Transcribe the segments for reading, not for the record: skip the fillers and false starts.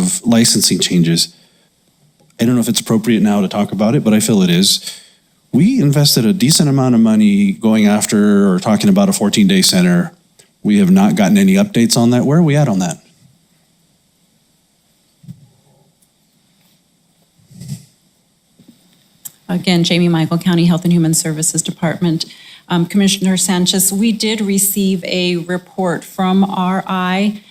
of licensing changes. I don't know if it's appropriate now to talk about it, but I feel it is. We invested a decent amount of money going after or talking about a 14-day center. We have not gotten any updates on that. Where are we at on that? Again, Jamie Michael, County Health and Human Services Department. Commissioner Sanchez, we did receive a report from RI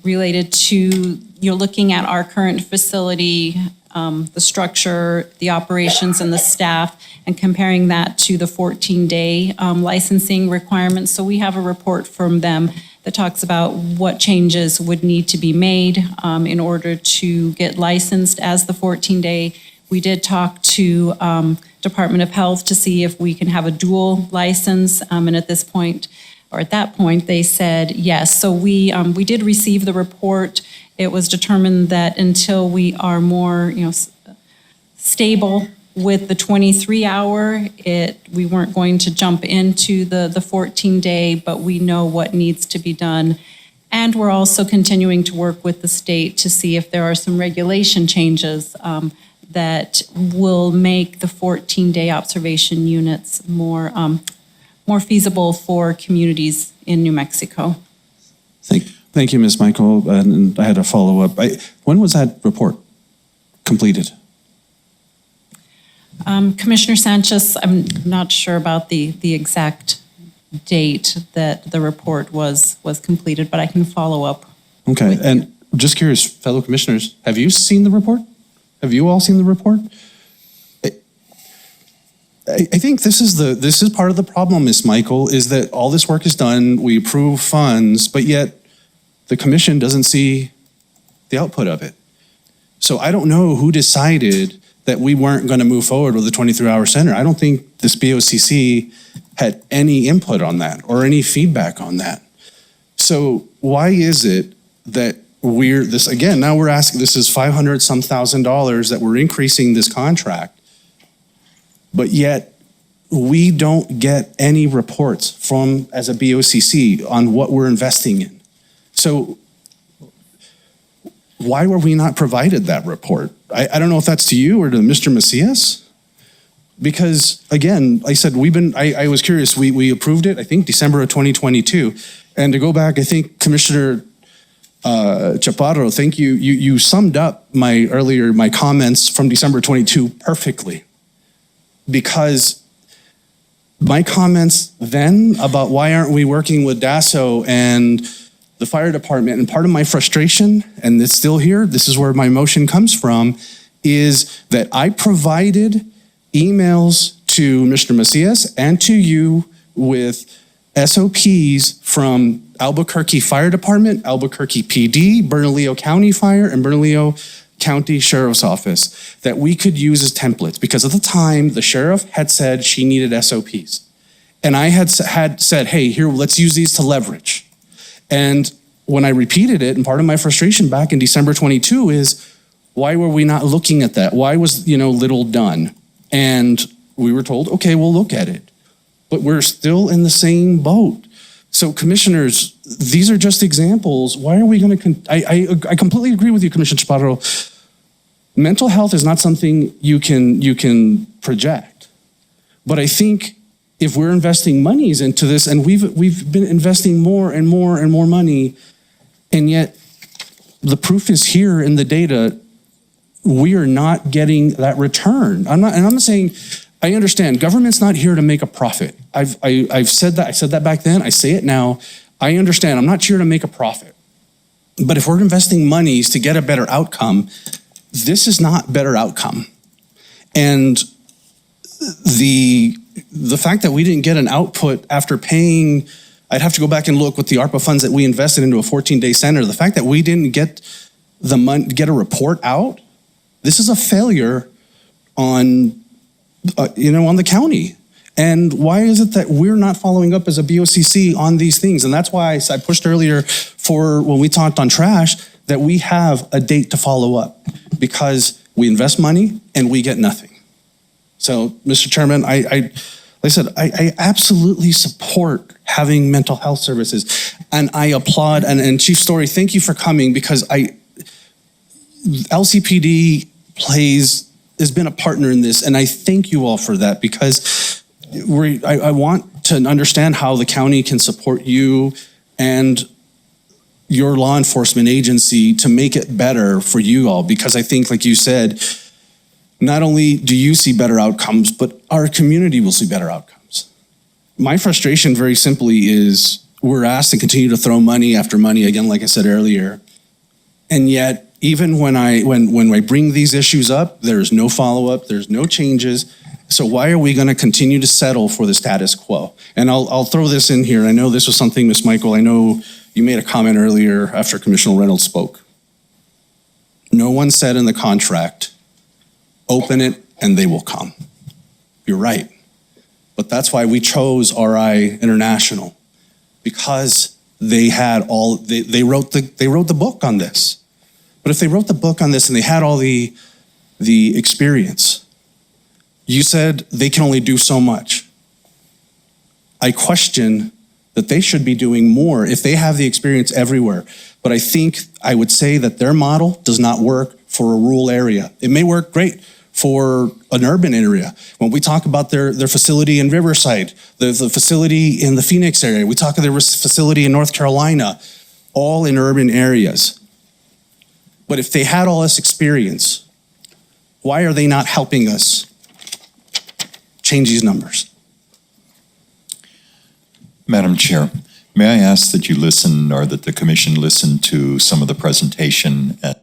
related to, looking at our current facility, the structure, the operations, and the staff, and comparing that to the 14-day licensing requirements. So we have a report from them that talks about what changes would need to be made in order to get licensed as the 14-day. We did talk to Department of Health to see if we can have a dual license, and at this point, or at that point, they said yes. So we did receive the report. It was determined that until we are more, stable with the 23-hour, we weren't going to jump into the 14-day, but we know what needs to be done. And we're also continuing to work with the state to see if there are some regulation changes that will make the 14-day observation units more feasible for communities in New Mexico. Thank you, Ms. Michael. And I had a follow-up. When was that report completed? Commissioner Sanchez, I'm not sure about the exact date that the report was completed, but I can follow up. Okay, and just curious, fellow commissioners, have you seen the report? Have you all seen the report? I think this is part of the problem, Ms. Michael, is that all this work is done, we approve funds, but yet the commission doesn't see the output of it. So I don't know who decided that we weren't going to move forward with the 23-hour center. I don't think this BOCC had any input on that or any feedback on that. So why is it that now we're asking, this is $500-some thousand that we're increasing this contract, but yet we don't get any reports from, as a BOCC, on what we're investing in. So why were we not provided that report? I don't know if that's to you or to Mr. Macias, because again, I said I was curious, we approved it, I think December of 2022. And to go back, I think Commissioner Chaparro, thank you. You summed up my comments from December 22 perfectly, because my comments then about why aren't we working with DASO and the fire department, and part of my frustration, and it's still here, this is where my motion comes from, is that I provided emails to Mr. Macias and to you with SOPs from Albuquerque Fire Department, Albuquerque PD, Bernalillo County Fire, and Bernalillo County Sheriff's Office that we could use as templates, because at the time the sheriff had said she needed SOPs. And I had said, hey, here, let's use these to leverage. And when I repeated it, and part of my frustration back in December 22 is, why were we not looking at that? Why was, little done? And we were told, okay, we'll look at it. But we're still in the same boat. So commissioners, these are just examples. Why are we going to, I completely agree with you, Commissioner Chaparro. Mental health is not something you can project. But I think if we're investing monies into this, and we've been investing more and more and more money, and yet the proof is here in the data, we are not getting that return. I'm not saying, I understand government's not here to make a profit. I've said that. I said that back then. I say it now. I understand. I'm not here to make a profit. But if we're investing monies to get a better outcome, this is not better outcome. And the fact that we didn't get an output after paying, I'd have to go back and look with the ARPA funds that we invested into a 14-day center. The fact that we didn't get the money, get a report out, this is a failure on the county. And why is it that we're not following up as a BOCC on these things? And that's why I pushed earlier for when we talked on trash, that we have a date to follow up, because we invest money and we get nothing. So, Mr. Chairman, I absolutely support having mental health services, and I applaud, and Chief Story, thank you for coming, because LCPD has been a partner in this, and I thank you all for that, because I want to understand how the county can support you and your law enforcement agency to make it better for you all, because I think, like you said, not only do you see better outcomes, but our community will see better outcomes. My frustration, very simply, is we're asked to continue to throw money after money, again, like I said earlier, and yet, even when I bring these issues up, there's no follow-up, there's no changes. So why are we going to continue to settle for the status quo? And I'll throw this in here. I know this was something, Ms. Michael, I know you made a comment earlier after Commissioner Reynolds spoke. No one said in the contract, open it and they will come. You're right. But that's why we chose RI International, because they had all, they wrote the book on this. But if they wrote the book on this and they had all the experience, you said they can only do so much. I question that they should be doing more if they have the experience everywhere. But I think I would say that their model does not work for a rural area. It may work great for an urban area. When we talk about their facility in Riverside, the facility in the Phoenix area, we talk of their facility in North Carolina, all in urban areas. But if they had all this experience, why are they not helping us change these numbers? Madam Chair, may I ask that you listen, or that the commission listen to some of the presentation at